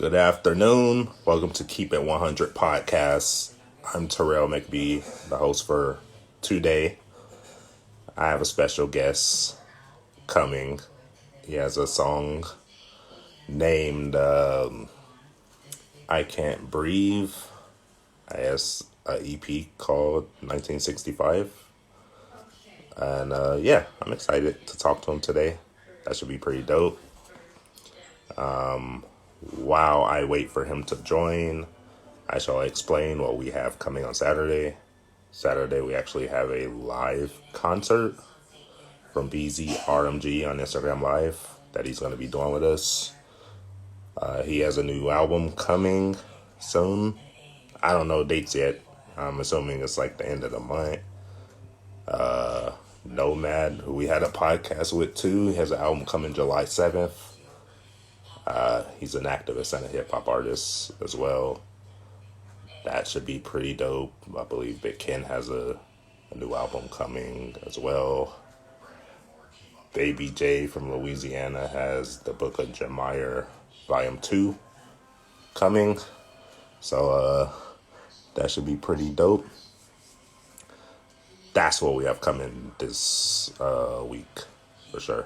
Good afternoon. Welcome to Keep It 100 podcast. I'm Terrell McBee, the host for today. I have a special guest coming. He has a song named I Can't Breathe. I has an EP called 1965. And I'm excited to talk to him today. That should be pretty dope. While I wait for him to join, I shall explain what we have coming on Saturday. Saturday, we actually have a live concert from BZRMG on Instagram Live that he's going to be doing with us. He has a new album coming soon. I don't know dates yet. I'm assuming it's like the end of the month. Nomad, who we had a podcast with too, he has an album coming July 7th. He's an activist and a hip hop artist as well. That should be pretty dope. I believe Big Ken has a new album coming as well. Baby J from Louisiana has the Book of Jeremiah Volume 2 coming. So that should be pretty dope. That's what we have coming this week for sure.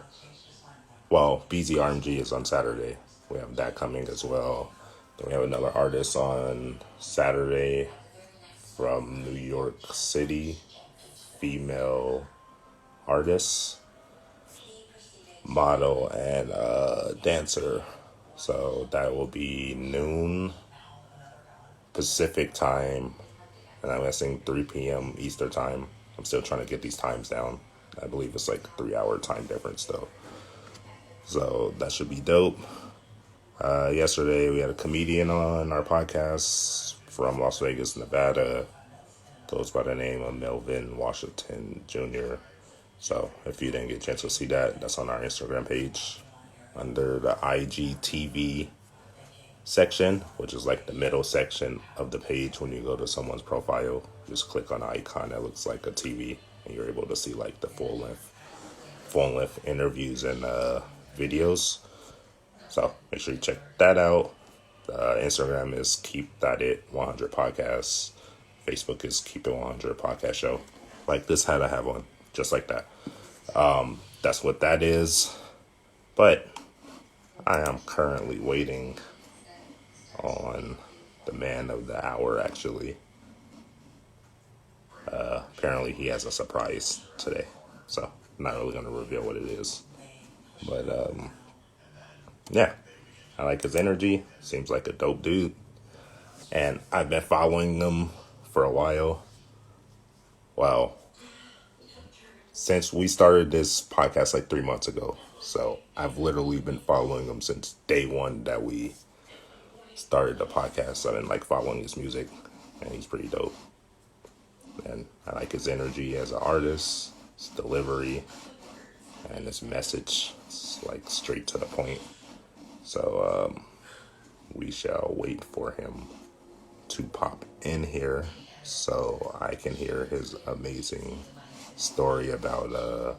Well, BZRMG is on Saturday. We have that coming as well. Then we have another artist on Saturday from New York City, female artist, model, and dancer. So that will be noon Pacific time, and I'm guessing 3 p.m. Eastern time. I'm still trying to get these times down. I believe it's like a 3-hour time difference though. So that should be dope. Yesterday we had a comedian on our podcast from Las Vegas, Nevada. Goes by the name of Melvin Washington Jr. So if you didn't get a chance to see that, that's on our Instagram page under the IGTV section, which is like the middle section of the page. When you go to someone's profile, just click on an icon that looks like a TV, and you're able to see like the full length interviews and videos. So make sure you check that out. Instagram is Keep.it100 podcast. Facebook is Keep It 100 podcast show. Like this hat I have on, just like that. That's what that is. But I am currently waiting on the man of the hour, actually. Apparently he has a surprise today. So I'm not really going to reveal what it is. But yeah, I like his energy. Seems like a dope dude. And I've been following him for a while. Well, since we started this podcast like 3 months ago. So I've literally been following him since day one that we started the podcast. I've been like following his music, and he's pretty dope. And I like his energy as an artist, his delivery, and his message. It's like straight to the point. So we shall wait for him to pop in here so I can hear his amazing story about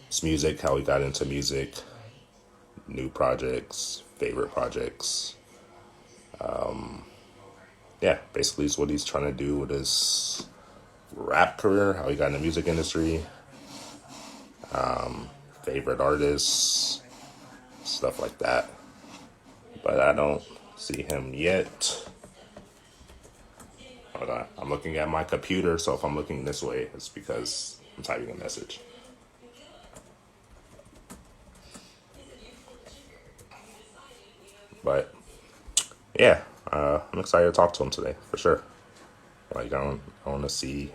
his music, how he got into music, new projects, favorite projects. Yeah, basically it's what he's trying to do with his rap career, how he got in the music industry, favorite artists, stuff like that. But I don't see him yet. Hold on. I'm looking at my computer, so if I'm looking this way, it's because I'm typing a message. But yeah, I'm excited to talk to him today for sure. Like I want to see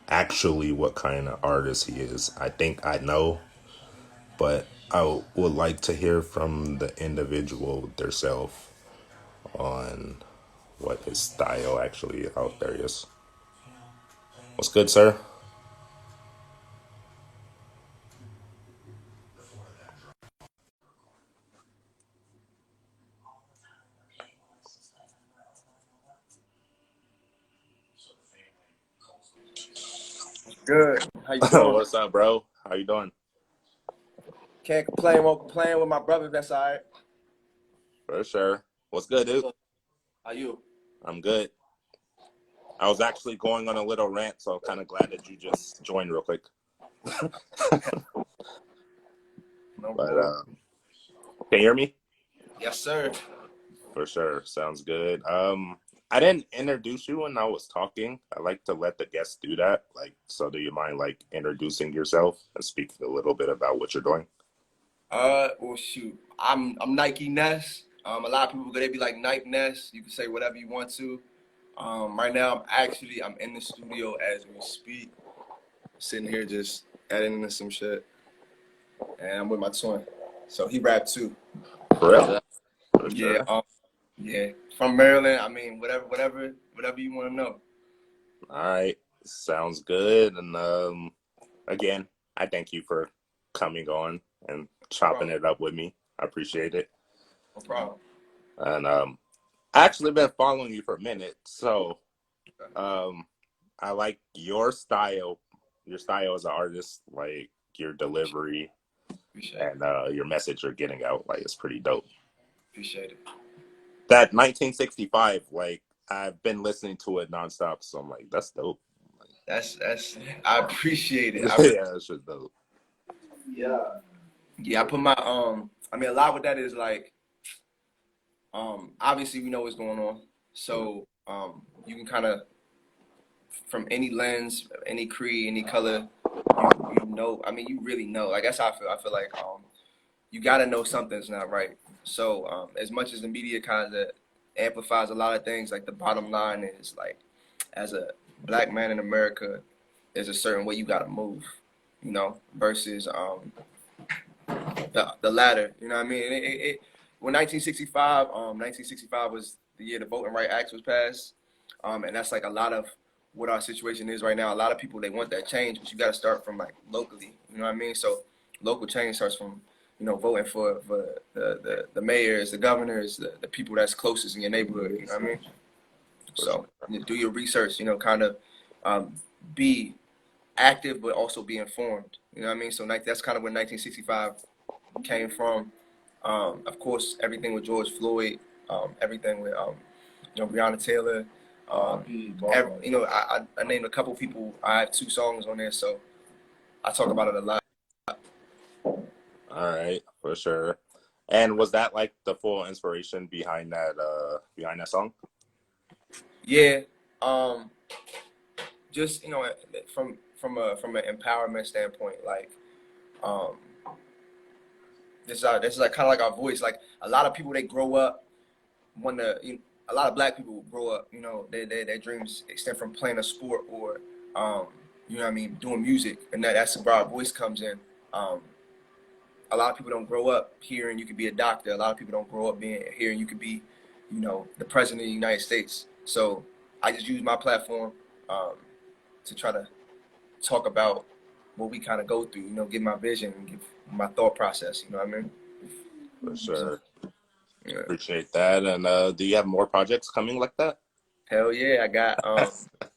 actually what kind of artist he is. I think I know, but I would like to hear from the individual themselves on what his style actually out there is. What's good, sir? Good. How you doing? What's up, bro? How you doing? Can't complain. Won't complain with my brother. That's all right. For sure. What's good, dude? How you? I'm good. I was actually going on a little rant, so I'm kind of glad that you just joined real quick. No But bull. can you hear me? Yes, sir. For sure. Sounds good. I didn't introduce you when I was talking. I like to let the guests do that. Like, so do you mind like introducing yourself and speaking a little bit about what you're doing? Well, shoot. I'm Nyke Ness. A lot of people they be like Nyke Ness. You can say whatever you want to. Right now I'm in the studio as we speak, sitting here just adding into some shit, and I'm with my twin. So he rap too. For real? For Yeah. sure. Yeah. From Maryland. I mean, whatever you want to know. All right. Sounds good. And again, I thank you for coming on and No chopping problem. it up with me. I appreciate it. No problem. And I actually been following you for a minute, so Okay. I like your style as an artist, like your delivery Appreciate it. and your message you're getting out. Like it's pretty dope. Appreciate it. That 1965, like I've been listening to it nonstop, so I'm like, that's dope. That's. I appreciate it. Yeah, that's just dope. Yeah, I put my I mean a lot with that is like obviously we know what's going on. So you can kind of from any lens, any creed, any color, you know, I mean you really know. Like that's how I feel. I feel like you gotta know something's not right. So as much as the media kind of amplifies a lot of things, like the bottom line is like as a black man in America, there's a certain way you gotta move, you know, versus the latter. You know what I mean? When 1965 was the year the Voting Rights Act was passed, and that's like a lot of what our situation is right now. A lot of people they want that change, but you got to start from like locally. You know what I mean? So local change starts from voting for the mayors, the governors, the people that's closest in your neighborhood. You know what I mean? So you do your research. You know, kind of be active, but also be informed. You know what I mean? So that's kind of where 1965 came from. Of course, everything with George Floyd, everything with Breonna Taylor. I named a couple people. I have 2 songs on there, so I talk about it a lot. All right, for sure. And was that like the full inspiration behind that song? Yeah, um, just from an empowerment standpoint, like um, this is like kind of like our voice. Like a lot of people, they grow up want to. A lot of black people grow up. You know, their dreams extend from playing a sport or you know what I mean, doing music, and that's where our voice comes in. Um, a lot of people don't grow up hearing you could be a doctor. A lot of people don't grow up being hearing you could be, the president of the United States. So I just use my platform um, to try to talk about what we kind of go through. Give my vision and give my thought process. You know what I mean? For So sure. yeah. Appreciate that. And do you have more projects coming like that? Hell yeah, I got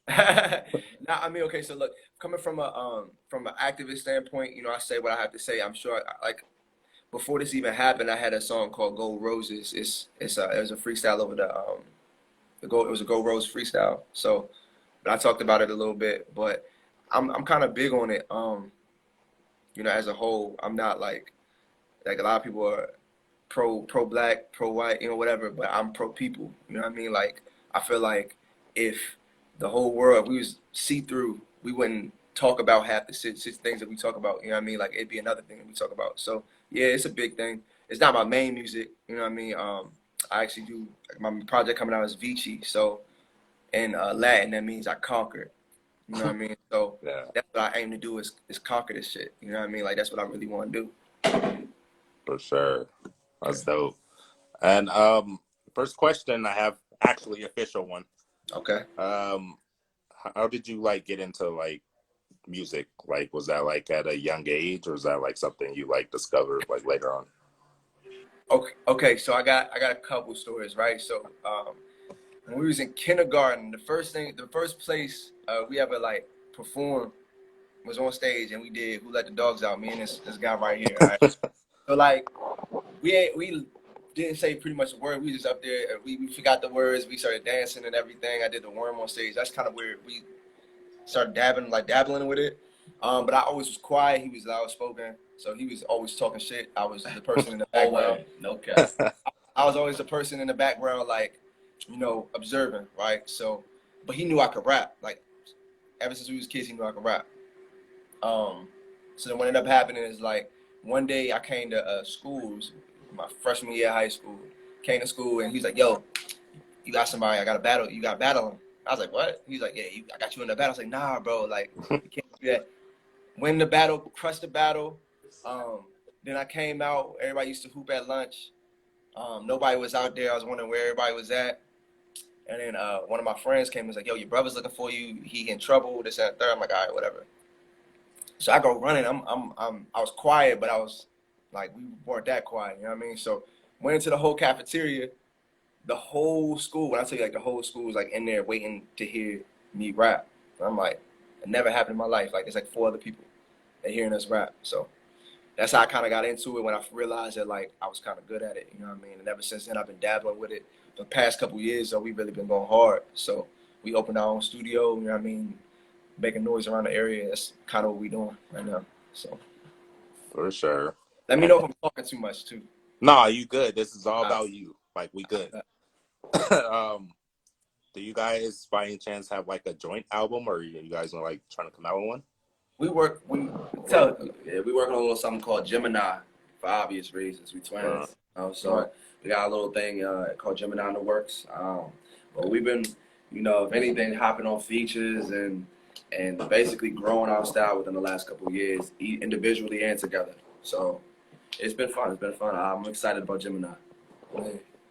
now I mean okay, so look, coming from an activist standpoint, I say what I have to say. I'm sure like before this even happened, I had a song called Gold Roses. It was a freestyle over the gold it was a Gold Rose freestyle. So but I talked about it a little bit, but I'm kind of big on it. As a whole, I'm not like a lot of people are pro black, pro white, whatever, but I'm pro people. You know what I mean? Like I feel like if the whole world if we was see through, we wouldn't talk about half the six things that we talk about. You know what I mean? Like it'd be another thing that we talk about. So yeah, it's a big thing. It's not my main music. You know what I mean? I actually do my project coming out is Vici. So in Latin that means I conquered. You know what I mean? So Yeah, that's what I aim to do is conquer this shit. You know what I mean? Like that's what I really want to do. for sure. Yeah. That's dope. And first question I have actually official one. Okay. Um, how did you like get into like music? Like, was that like at a young age, or is that like something you like discovered like later on? Okay. Okay. So I got a couple stories, right? So when we was in kindergarten, the first place we ever like performed was on stage, and we did "Who Let the Dogs Out." Me and this guy right here. Right? So like we didn't say pretty much a word. We just up there. We forgot the words. We started dancing and everything. I did the worm on stage. That's kind of where we started dabbling with it. But I always was quiet. He was loud spoken, so he was always talking shit. I was the person in the background. No cap. I was always the person in the background, like, you know, observing, right? So, but he knew I could rap. Like, ever since we was kids, he knew I could rap. So then what ended up happening is, like, one day I came to school, my freshman year of high school. Came to school and he's like, "Yo, you got somebody? I got a battle. You got battling." I was like, "What?" He's like, "Yeah, I got you in the battle." I was like, "Nah, bro. Like, you can't do that." Win the battle, crush the battle. Then I came out. Everybody used to hoop at lunch. Nobody was out there. I was wondering where everybody was at. And then one of my friends came and was like, "Yo, your brother's looking for you. He in trouble. This and that, third." I'm like, "All right, whatever." So I go running. I was quiet, but I was like, we weren't that quiet. You know what I mean? So went into the whole cafeteria. The whole school. When I tell you, like, the whole school was like in there waiting to hear me rap. And I'm like, it never happened in my life. Like, it's like 4 other people that hearing us rap. So that's how I kind of got into it, when I realized that, like, I was kind of good at it. You know what I mean? And ever since then, I've been dabbling with it. The past couple years, so we've really been going hard. So we opened our own studio. You know what I mean? Making noise around the area. That's kind of what we're doing right now. So For sure. let me know if I'm talking too much too. Nah, you good. This is all about you. Like, we good. Do you guys by any chance have like a joint album, or you guys are like trying to come out with one? We work on a little something called Gemini, for obvious reasons. We twins. So we got a little thing called Gemini in the works. But we've been, you know, if anything, hopping on features and basically growing our style within the last couple of years, individually and together. So it's been fun. I'm excited about Gemini.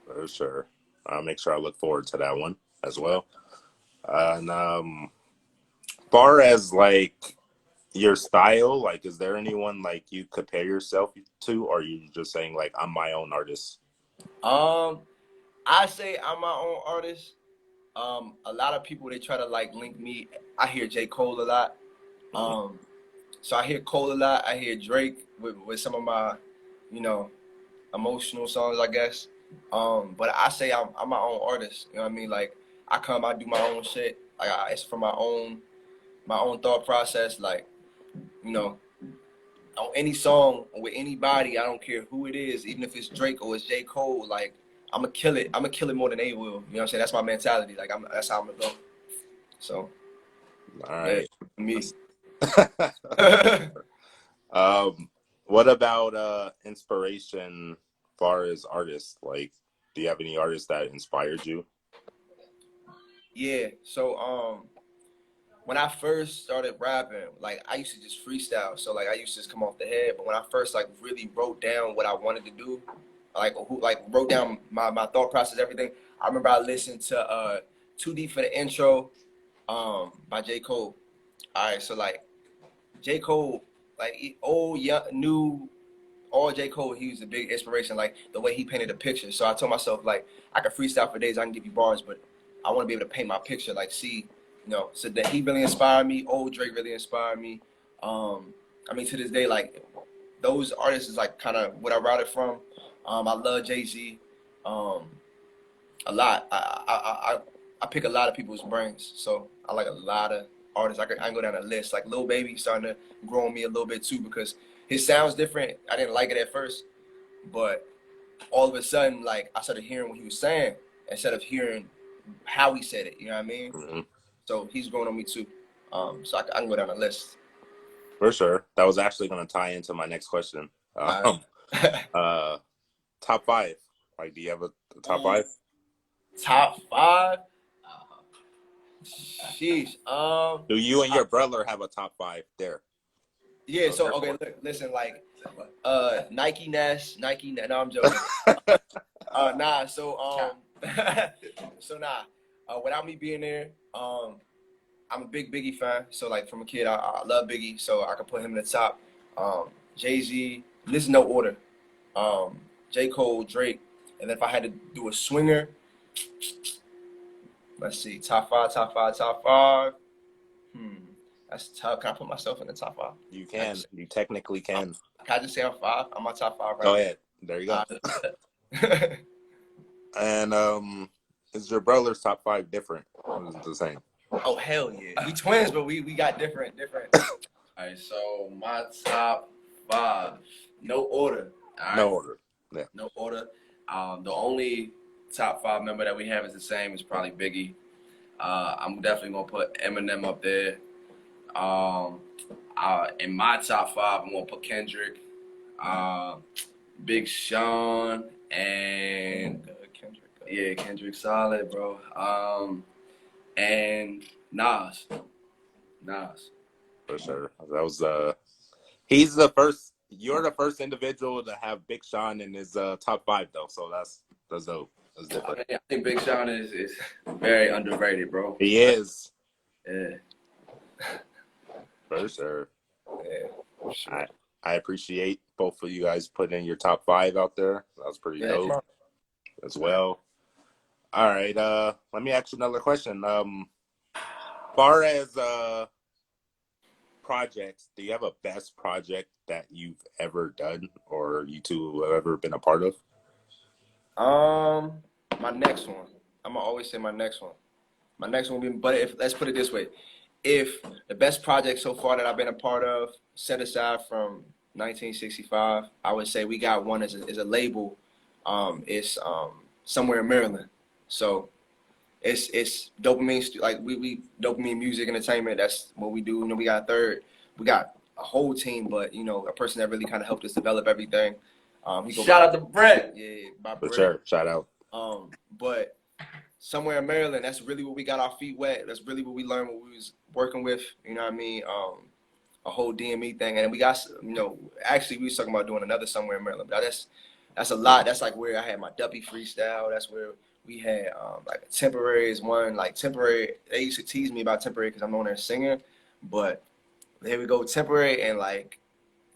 For sure. I'll make sure I look forward to that one as well. And far as like your style, like, is there anyone like you compare yourself to, or are you just saying like, I'm my own artist? I say I'm my own artist. A lot of people, they try to like link me. I hear J. Cole a lot. So I hear Cole a lot. I hear Drake with some of my, you know, emotional songs, I guess. But I say I'm my own artist. You know what I mean? Like, I do my own shit. Like, it's from my own thought process. Like, you know, on any song with anybody, I don't care who it is, even if it's Drake or it's J. Cole, like, I'm gonna kill it. I'm gonna kill it more than they will. You know what I'm saying? That's my mentality. Like, that's how I'm gonna go. So, All right. Yeah, me. What about inspiration far as artists? Like, do you have any artists that inspired you? Yeah. So when I first started rapping, like, I used to just freestyle. So, like, I used to just come off the head. But when I first, like, really wrote down what I wanted to do, wrote down my thought process, everything, I remember I listened to Too Deep for the Intro by J. Cole. All right, so, like, J. Cole, like, old, young, new, all J. Cole, he was a big inspiration, like, the way he painted the picture. So I told myself, like, I can freestyle for days, I can give you bars, but I want to be able to paint my picture, like, see, you know, so that he really inspired me. Old Drake really inspired me. I mean, to this day, like, those artists is, like, kind of what I routed from. I love Jay-Z a lot. I pick a lot of people's brains, so I like a lot of artists. I can go down a list. Like, Lil Baby starting to grow on me a little bit too, because his sound's different. I didn't like it at first, but all of a sudden, like, I started hearing what he was saying instead of hearing how he said it. You know what I mean? Mm-hmm. So he's growing on me too. So I can go down a list. For sure. That was actually going to tie into my next question. Top 5. Like, do you have a top 5? Top 5? Sheesh. Do you and your brother have a top 5 there? Yeah. So okay, look, listen, like, Nyke Ness. No, I'm joking. Nah. So without me being there, I'm a big Biggie fan. So, like, from a kid, I love Biggie. So I could put him in the top. Jay-Z. This is no order. J. Cole, Drake, and if I had to do a swinger, let's see, top 5. That's tough. Can I put myself in the top 5? You can. You technically can. Can I just say I'm 5? I'm my top 5 right Go ahead. There you go. And is your brother's top 5 different? Or is it the same? Oh hell yeah, we twins, but we got different. All right, so my top 5, no order. All No right, order. Yeah. no order. The only top 5 member that we have is the same. It's probably Biggie. I'm definitely gonna put Eminem up there. Um, in my top 5, I'm gonna put Kendrick, uh, Big Sean, and Kendrick. yeah, Kendrick solid, bro. And Nas. For sure. That was he's the first. You're the first individual to have Big Sean in his top 5 though. So that's dope. That's different. I think Big Sean is very underrated, bro. He is. Yeah. For sure. Yeah, for sure. I appreciate both of you guys putting in your top 5 out there. That was pretty dope as well. All right. Let me ask you another question. Far as projects, do you have a best project that you've ever done or you two have ever been a part of? My next one. I'm gonna always say my next one. My next one will be, but if let's put it this way, if the best project so far that I've been a part of, set aside from 1965, I would say we got one as a label. It's somewhere in Maryland. So it's dopamine like we dopamine music entertainment. That's what we do. You know, we got a third. We got a whole team, but you know, a person that really kind of helped us develop everything. Shout out to Brett. Yeah, by For Brett. sure. Shout out. But somewhere in Maryland, that's really what we got our feet wet. That's really what we learned what we was working with. You know what I mean? A whole DME thing, and we got, you know, actually we was talking about doing another somewhere in Maryland. But that's a lot. That's like where I had my Duppy freestyle. That's where we had like a Temporary is one. Like Temporary, they used to tease me about Temporary because I'm on there singing, but here we go, Temporary, and like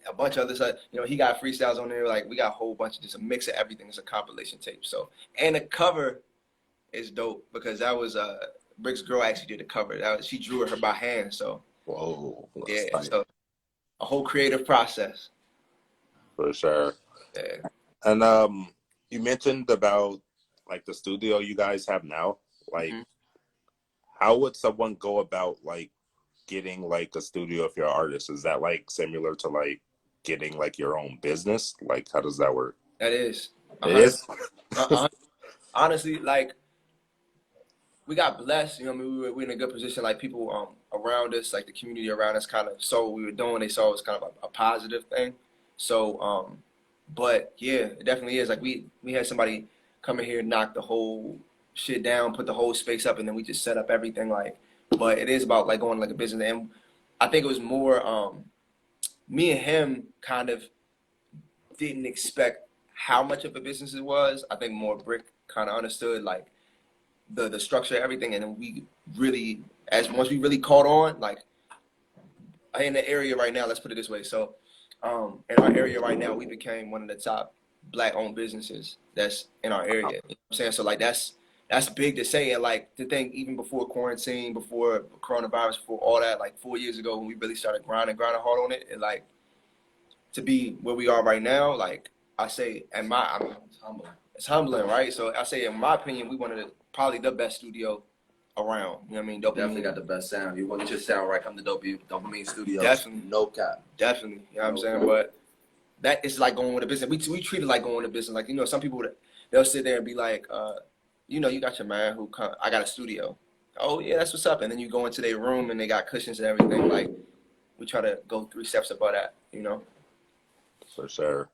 a bunch of other stuff. You know, he got freestyles on there. Like we got a whole bunch of just a mix of everything. It's a compilation tape. So, and the cover is dope because that was Brick's girl actually did the cover. She drew it her by hand. So Whoa. yeah, Tight. so a whole creative process. For sure. Yeah. And you mentioned about like the studio you guys have now. Like, how would someone go about like getting like a studio if you're an artist? Is that like similar to like getting like your own business? Like, how does that work? That is. It is. Honestly, like we got blessed. You know, I mean, we were in a good position. Like people around us, like the community around us, kind of saw what we were doing. They saw it was kind of a positive thing. So, but yeah, it definitely is. Like we had somebody come in here, knock the whole shit down, put the whole space up, and then we just set up everything. Like, but it is about like going like a business. And I think it was more me and him kind of didn't expect how much of a business it was. I think more Brick kind of understood like the structure of everything, and then we really, once we really caught on, like in the area right now, let's put it this way. So in our area right now, we became one of the top Black-owned businesses that's in our area. You know what I'm saying? So like that's big to say, and like to think even before quarantine, before coronavirus, before all that, like 4 years ago when we really started grinding hard on it, and like to be where we are right now, like I say, it's humbling, right? So I say, in my opinion, we one of the probably the best studio around. You know what I mean? Definitely got the best sound. You want to get your sound right, come to Dopamine Studios. Definitely. No cap. Definitely. You know what I'm saying? But that is like going with a business. We treat it like going to business. Like, you know, some people, they'll sit there and be like, you know, you got your man who come, I got a studio. Oh, yeah, that's what's up. And then you go into their room and they got cushions and everything. Like, we try to go 3 steps above that, you know? For sure.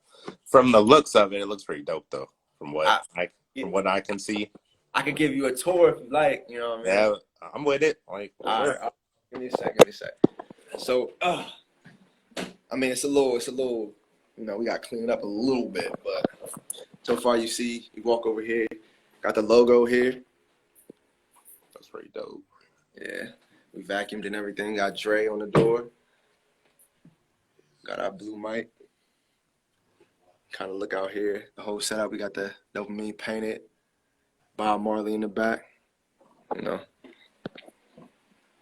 From the looks of it, it looks pretty dope though. From what I can see. I could give you a tour if you like, you know what I mean? Yeah, I'm with it. Like, all right, give me a sec. So, I mean, it's a little, you know, we got to clean it up a little bit, but so far you see, you walk over here, got the logo here. That's pretty dope. Yeah, we vacuumed and everything. Got Dre on the door. Got our blue mic. Kind of look out here. The whole setup. We got the Dopamine painted. Bob Marley in the back. You know.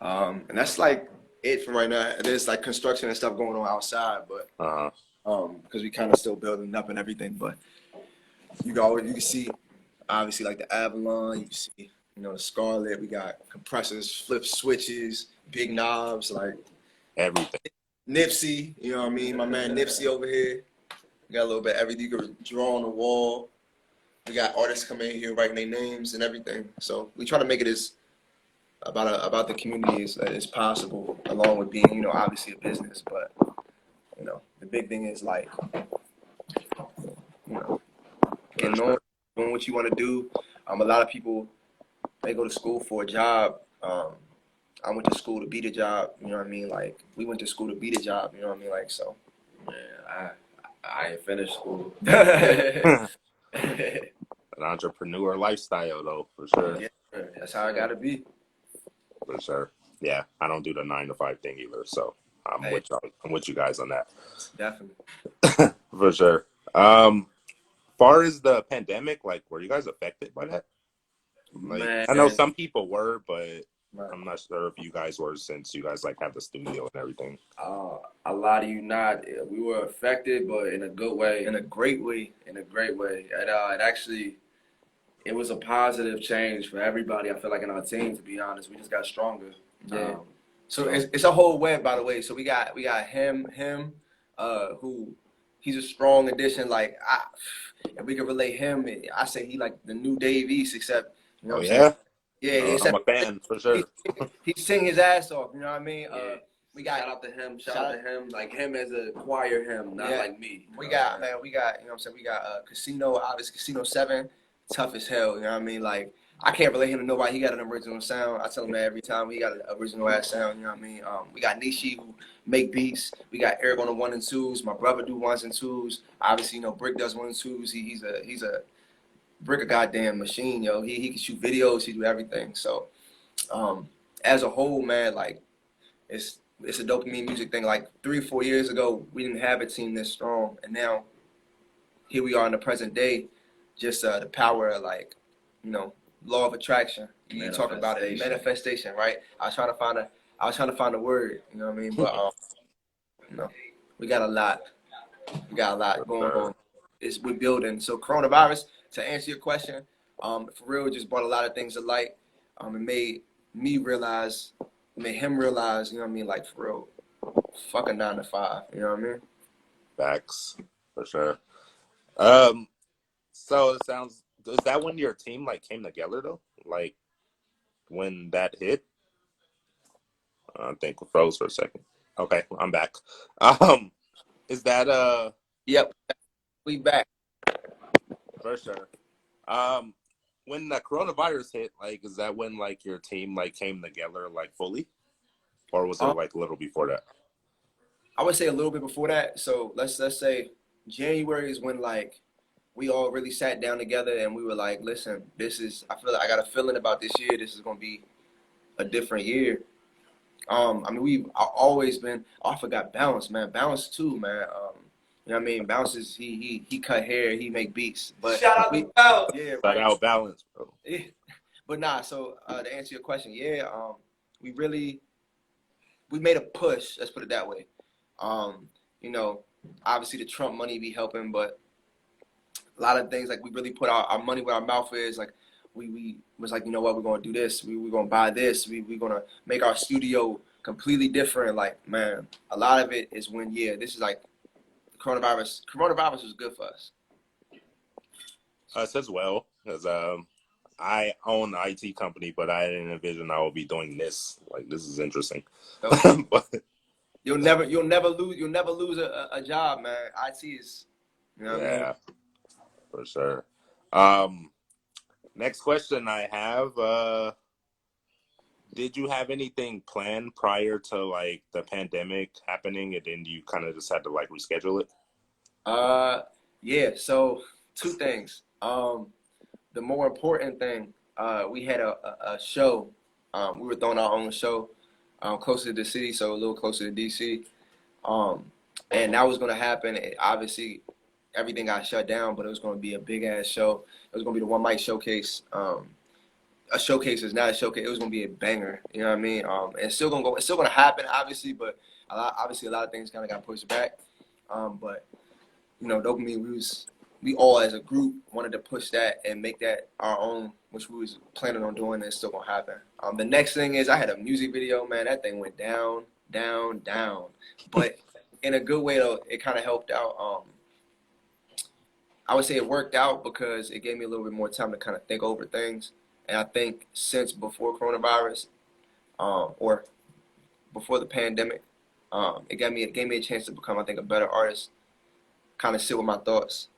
And that's like it for right now. There's like construction and stuff going on outside, but because we kind of still building up and everything. But you can see obviously like the Avalon, you can see, you know, the Scarlet, we got compressors, flip switches, big knobs, like Everything. Nipsey, you know what I mean? My man Nipsey over here. We got a little bit of everything. You can draw on the wall. We got artists coming in here writing their names and everything. So we try to make it as about the community as possible, along with being, you know, obviously a business. But you know, the big thing is like, you know, For getting on, sure. doing what you want to do. A lot of people, they go to school for a job. I went to school to be the job. You know what I mean? Like we went to school to be the job. You know what I mean? Like so. Man, I ain't finished school. An entrepreneur lifestyle, though, for sure. Yeah, that's how I gotta be. For sure. Yeah, I don't do the 9 to 5 thing either, so I'm Hey, with y'all. I'm with you guys on that. definitely. For sure. Far as the pandemic, like, were you guys affected by that? Like, I know Man, some people were, but Right. I'm not sure if you guys were, since you guys like have the studio and everything. a lot of you not. We were affected, but in a good way, In a great way. in a great way. It actually, it was a positive change for everybody. I feel like in our team, to be honest, we just got stronger. Yeah. Um, So it's a whole web, by the way. So we got him, who he's a strong addition. Like if we could relate him, I say he like the new Dave East, except you know Oh, what I'm saying. yeah? Yeah, I'm except a fan, for he, sure. he sing his ass off. You know what I mean? yeah. We got Shout out to him. Shout out to him. Like him as a choir, him, not Yeah. like me. we got man, we got you know what I'm saying. We got Casino, obviously Casino 7, tough as hell. You know what I mean? Like I can't relate him to nobody. He got an original sound. I tell him that every time. He got an original ass sound. You know what I mean? We got Nishi who make beats. We got Eric on the 1 and 2s. My brother do 1s and 2s. Obviously, you know Brick does 1 and 2s. He's a Brick a goddamn machine, yo. He can shoot videos. He do everything. So as a whole, man, like it's a dopamine music thing. Like 3 or 4 years ago, we didn't have a team this strong, and now here we are in the present day. Just the power of like, you know, law of attraction. You talk about it, manifestation, right? I was trying to find a word. You know what I mean? But you know, we got a lot. We got a lot going on. We're building. So coronavirus, to answer your question, for real, it just brought a lot of things to light. It made me realize, made him realize, you know what I mean, like for real, fucking 9 to 5. You know what I mean? Facts, for sure. Um, so it sounds, is that when your team like came together though? Like when that hit? I think we froze for a second. Okay, I'm back. Is that Yep, we back. for sure? Um, when the coronavirus hit, like, is that when like your team like came together like fully, or was it Um, like a little before that? I would say a little bit before that. So let's say January is when like we all really sat down together and we were like, listen, this is I feel like I got a feeling about this year. This is gonna be a different year. I mean, we've always been. Oh, I forgot Bounce, man. Bounce too, man. You know what I mean? Bounce is he cut hair, he make beats. But Shout out to Bounce. yeah, Flat right. out balance, bro. Yeah. But nah. So to answer your question, yeah, we really we made a push. Let's put it that way. You know, obviously the Trump money be helping, but a lot of things like we really put our money where our mouth is. Like we was like, you know what, we're gonna do this. We're gonna buy this. We're gonna make our studio completely different. Like man, a lot of it is when this is like coronavirus. Coronavirus was good for us. Us as well, because I own an IT company, but I didn't envision I will be doing this. Like, this is interesting. So But you'll never lose a job, man. IT is, you know what I mean. yeah, for sure. Next question I have, did you have anything planned prior to like the pandemic happening, and then you kind of just had to like reschedule it? Yeah. So two things. The more important thing, we had a show. We were throwing our own show, closer to the city, so a little closer to DC. Um, and that was gonna happen. Obviously, everything got shut down, but it was gonna be a big ass show. It was gonna be the One Mic Showcase. A showcase is not a showcase. It was gonna be a banger. You know what I mean? And it's still gonna go. It's still gonna happen, obviously, but obviously a lot of things kind of got pushed back. But you know, Dopamine, we all as a group wanted to push that and make that our own, which we was planning on doing, and it's still gonna happen. The next thing is I had a music video, man. That thing went down, down, down, but in a good way though. It kind of helped out. I would say it worked out because it gave me a little bit more time to kind of think over things. And I think since before coronavirus, or before the pandemic, it gave me a chance to become, I think, a better artist. Kind of sit with my thoughts,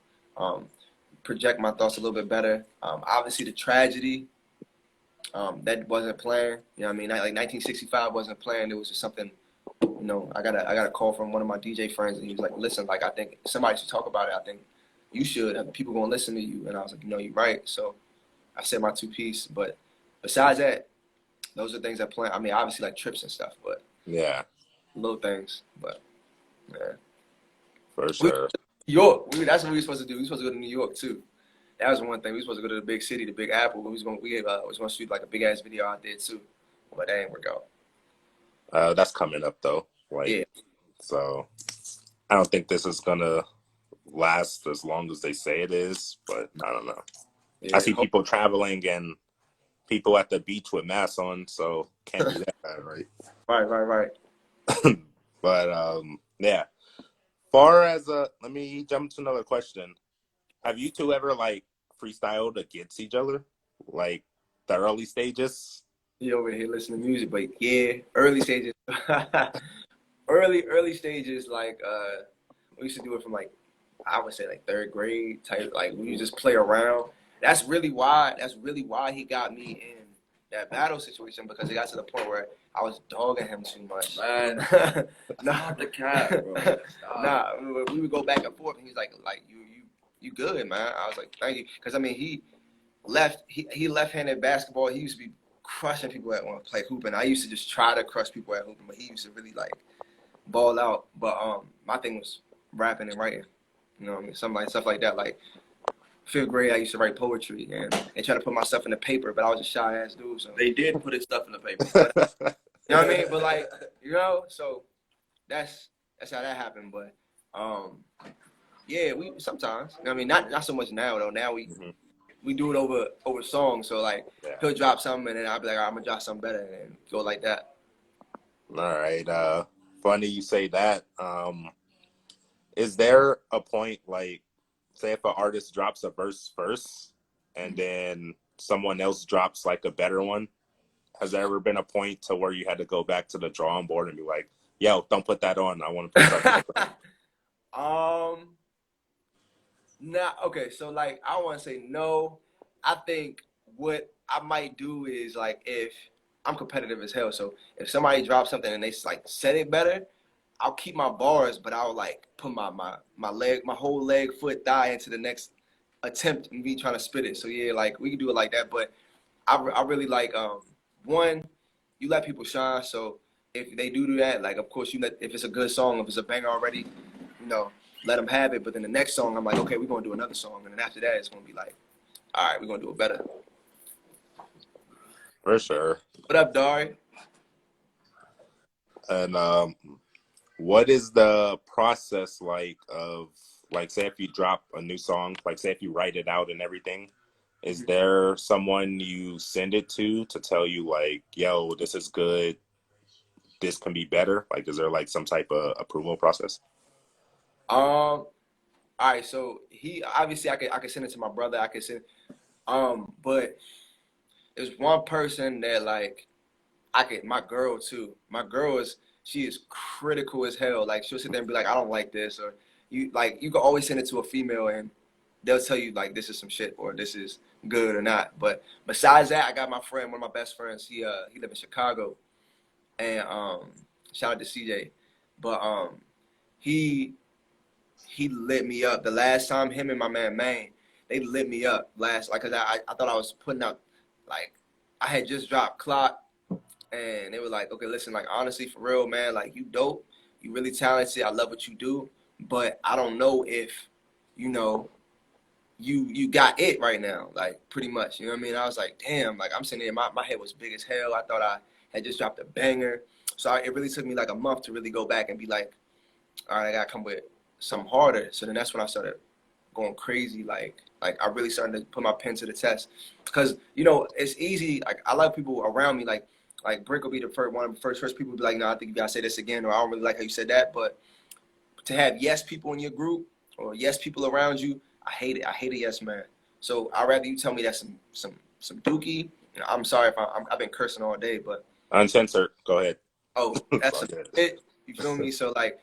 project my thoughts a little bit better. Obviously, the tragedy that wasn't planned. You know what I mean? Like 1965 wasn't planned. It was just something. You know, I got a call from one of my DJ friends, and he was like, "Listen, like I think somebody should talk about it. I think you should. People gonna listen to you." And I was like, "No, you're right." So I said my two piece. But besides that, those are things I plan. I mean, obviously like trips and stuff, but Yeah, little things. But yeah, for sure. New York. That's what we were supposed to do. We were supposed to go to New York too. That was one thing. We were supposed to go to the big city, the Big Apple. We was gonna shoot like a big ass video out there too, but that ain't work out. That's coming up though. Like, Yeah. so I don't think this is gonna last as long as they say it is, but I don't know. Yeah. I see people traveling and people at the beach with masks on, so can't do that, right? Right. But yeah. Far as let me jump to another question. Have you two ever like freestyled against each other, like the early stages? He over here listening to music, but yeah, early stages, early stages. Like we used to do it from like I would say like third grade type. Like we just play around. That's really why he got me in that battle situation, because it got to the point where I was dogging him too much. Man, not the cat, bro. Nah, we would go back and forth, and he's like you good, man. I was like, thank you, because I mean he left-handed basketball. He used to be crushing people at when I play hooping. I used to just try to crush people at hooping, but he used to really like ball out. But my thing was rapping and writing. You know what I mean? Stuff like that. Like 5th grade, I used to write poetry and try to put my stuff in the paper, but I was a shy ass dude. So They did put his stuff in the paper. you know what I mean? But like, you know, so that's how that happened. But yeah, we sometimes. I mean, not so much now though. Now we do it over songs. So like he'll drop something and then I'll be like, all right, I'm gonna drop something better, and then go like that. All right. Funny you say that. Is there a point, like, say if an artist drops a verse first and then someone else drops like a better one, has there ever been a point to where you had to go back to the drawing board and be like, yo, don't put that on, I want to put something different? Nah, okay, so like I want to say no. I think what I might do is, like, if I'm competitive as hell, so if somebody drops something and they like said it better, I'll keep my bars, but I'll like put my whole leg, foot, thigh into the next attempt and be trying to spit it. So yeah, like we can do it like that. But I really like one, you let people shine. So if they do that, like of course if it's a good song, if it's a banger already, you know, let them have it. But then the next song, I'm like, okay, we're gonna do another song, and then after that, it's gonna be like, all right, we're gonna do it better. For sure. What up, Dari? And what is the process like of, like, say if you drop a new song, like say if you write it out and everything, is there someone you send it to tell you like, yo, this is good, this can be better? Like, is there like some type of approval process? All right, so he obviously I could send it to my brother. I could send, but there's one person that like my girl too. My girl she is critical as hell. Like she'll sit there and be like, I don't like this, or you can always send it to a female and they'll tell you like this is some shit or this is good or not. But besides that, I got my friend, one of my best friends. He live in Chicago, and shout out to CJ. But he lit me up the last time. Him and my man Maine, they lit me up last, like, cause I thought I was putting out, like, I had just dropped Clock, and they were like, okay, listen, like, honestly, for real, man, like, you dope, you really talented, I love what you do, but I don't know if, you know, you got it right now, like, pretty much, you know what I mean? I was like, damn, like, I'm sitting there, my head was big as hell. I thought I had just dropped a banger, so it really took me like a month to really go back and be like, all right, I gotta come with something harder. So then that's when I started going crazy. Like I really starting to put my pen to the test, because you know it's easy. Like I like people around me. Like Brick will be the one of the first people to be like, no, I think you gotta say this again, or I don't really like how you said that. But to have yes people in your group or yes people around you, I hate it. I hate a yes man. So I'd rather you tell me that's some dookie. You know, I'm sorry if I've been cursing all day, but Uncensored. Go ahead. oh, It's that's all a good. bit. You feel me? So like,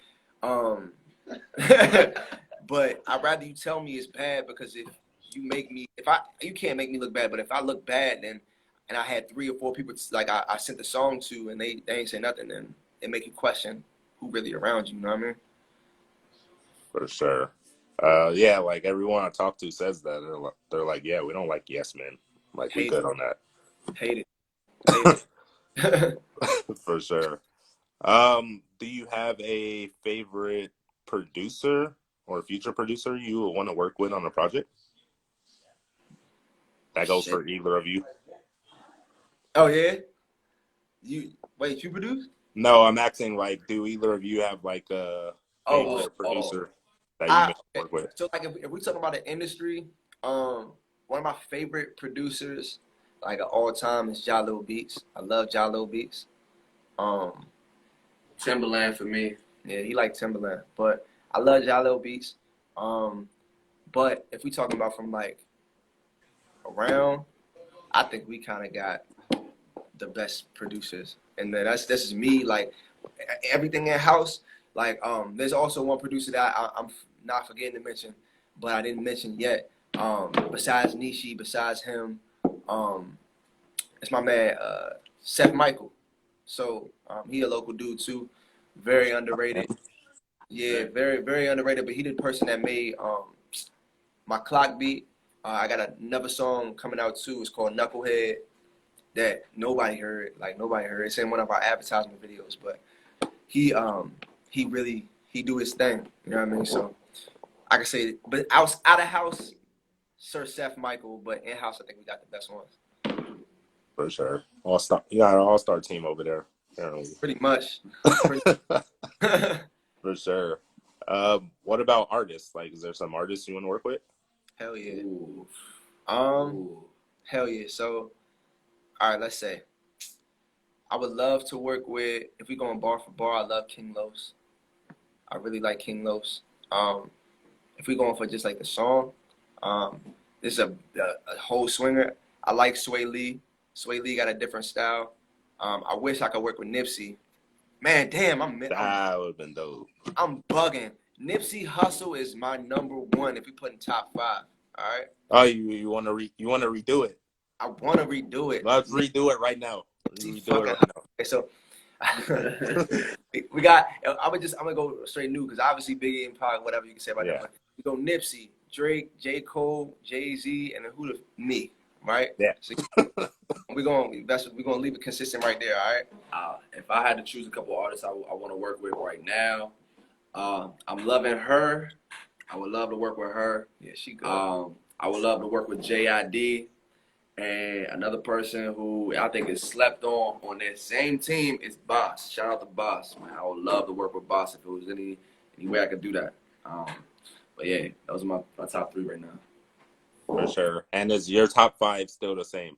but I'd rather you tell me it's bad, because if you make me, you can't make me look bad, but if I look bad, then, and I had 3 or 4 people like I sent the song to, and they ain't say nothing, then it make you question who really around you. You know what I mean? For sure. Yeah, like everyone I talk to says that. They're like, yeah, we don't like yes men. Like, we Hate good on that. hate it, hate it. For sure. Do you have a favorite producer or future producer you would want to work with on a project? That goes Shit. for either of you. Oh yeah. You produce? No, I'm asking, like, do either of you have like a Oh, favorite producer that you may okay. work with? So like if we talking about the industry, one of my favorite producers, like of all time, is Jalil Beats. I love Jalil Beats. Um, Timberland for me. yeah, he like Timberland, but I love Jalil Beats. Um, but if we talking about from like around, I think we kind of got the best producers, and then this is me. Like everything in house. Like there's also one producer that I'm not forgetting to mention, but I didn't mention yet. Besides Nishi, besides him, it's my man Seth Michael. So he a local dude too, very underrated. Yeah, very underrated. But he the person that made my clock beat. I got another song coming out too. It's called Knucklehead, that nobody heard. Like nobody heard. It's in one of our advertisement videos. But he really he do his thing. You know what I mean? So I can say, but out of house, Sir Seth Michael. But in house, I think we got the best ones. For sure. All star. You got an all-star team over there. Pretty much. Pretty For sure. What about artists? Like, is there some artists you want to work with? Hell yeah. Ooh. Um, hell yeah. So, all right, let's say I would love to work with. If we going bar for bar, I love King Los. I really like King Los. If we going for just like the song, um, this is a whole swinger. I like Sway Lee. Sway Lee got a different style. I wish I could work with Nipsey. Man, damn, That would have been dope. I'm bugging. Nipsey Hussle is my number one if we put in top 5. All right. Oh, you want to redo it? I want to redo it. Let's redo it right now. Nipsey Redo it fucking. right now. Okay, so we got. I'm gonna go straight new, because obviously Biggie and Pac, whatever you can say about Yeah. that. But we go Nipsey, Drake, J. Cole, Jay-Z, and then me, right? Yeah. So we're gonna leave it consistent right there. All right. If I had to choose a couple artists I want to work with right now, I'm loving her. I would love to work with her. Yeah, she good. I would love to work with JID, and another person who I think is slept on that same team is Boss. Shout out to Boss, man. I would love to work with Boss if it was any way I could do that. But yeah, those are my top 3 right now. For sure. And is your top 5 still the same?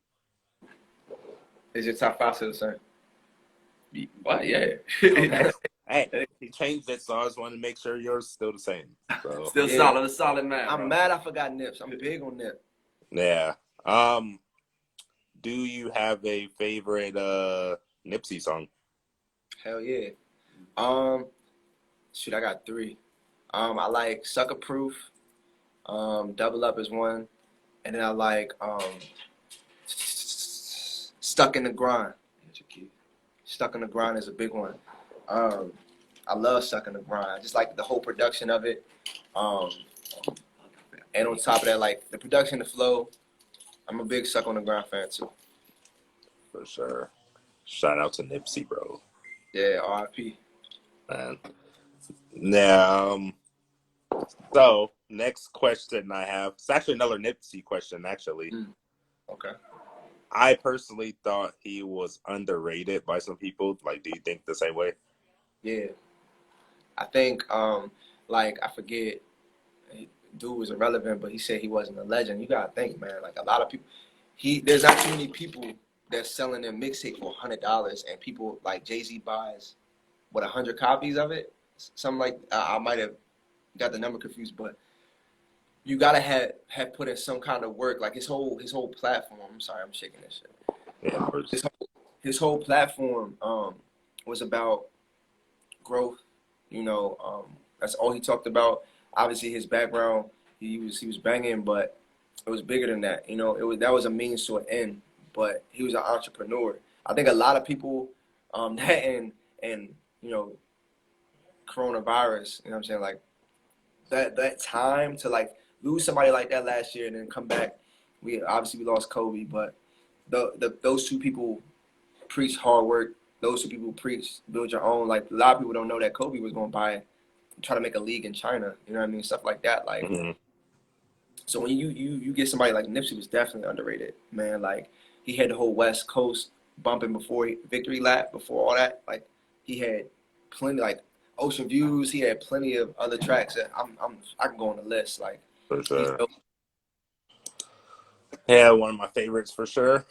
Is your top 5 still the same? But yeah. Okay. Hey, he changed it, so I just wanted to make sure yours still the same. So Still Yeah. a solid man. I'm bro. mad I forgot Nips. I'm big on Nip. yeah. Do you have a favorite Nipsey song? Hell yeah. Shoot, I got 3. I like Sucker Proof. Double Up is one, and then I like Stuck in the Grind. Stuck in the Grind is a big one. I love Stuck in the Grind. I just like the whole production of it. And on top of that, like the production, the flow. I'm a big Stuck on the Grind fan too. For sure. Shout out to Nipsey, bro. Yeah, R.I.P. Man. Now, so next question I have, it's actually another Nipsey question, actually. Okay. I personally thought he was underrated by some people. Like, do you think the same way? Yeah. I think, like, I forget, dude was irrelevant, but he said he wasn't a legend. You gotta think, man. Like a lot of people, there's not too many people that's selling their mixtape for $100, and people like Jay-Z buys 100 copies of it. Something like I might have got the number confused, but you gotta have put in some kind of work. Like his whole platform. I'm sorry, I'm shaking this shit. Yeah, of course. His whole platform was about growth. That's all he talked about. Obviously, his background, he was banging, but it was bigger than that. That was a means to an end. But he was an entrepreneur. I think a lot of people that and coronavirus. You know what I'm saying? Like that time to like lose somebody like that last year and then come back. We lost Kobe, but those two people preach hard work. Those two people preach build your own. Like a lot of people don't know that Kobe was going to try to make a league in China. You know what I mean? Stuff like that. Like, so when you get somebody like Nipsey was definitely underrated, man. Like he had the whole West Coast bumping before Victory Lap, before all that. Like he had plenty, like Ocean Views. He had plenty of other tracks that I can go on the list. Like For sure. Yeah, one of my favorites for sure.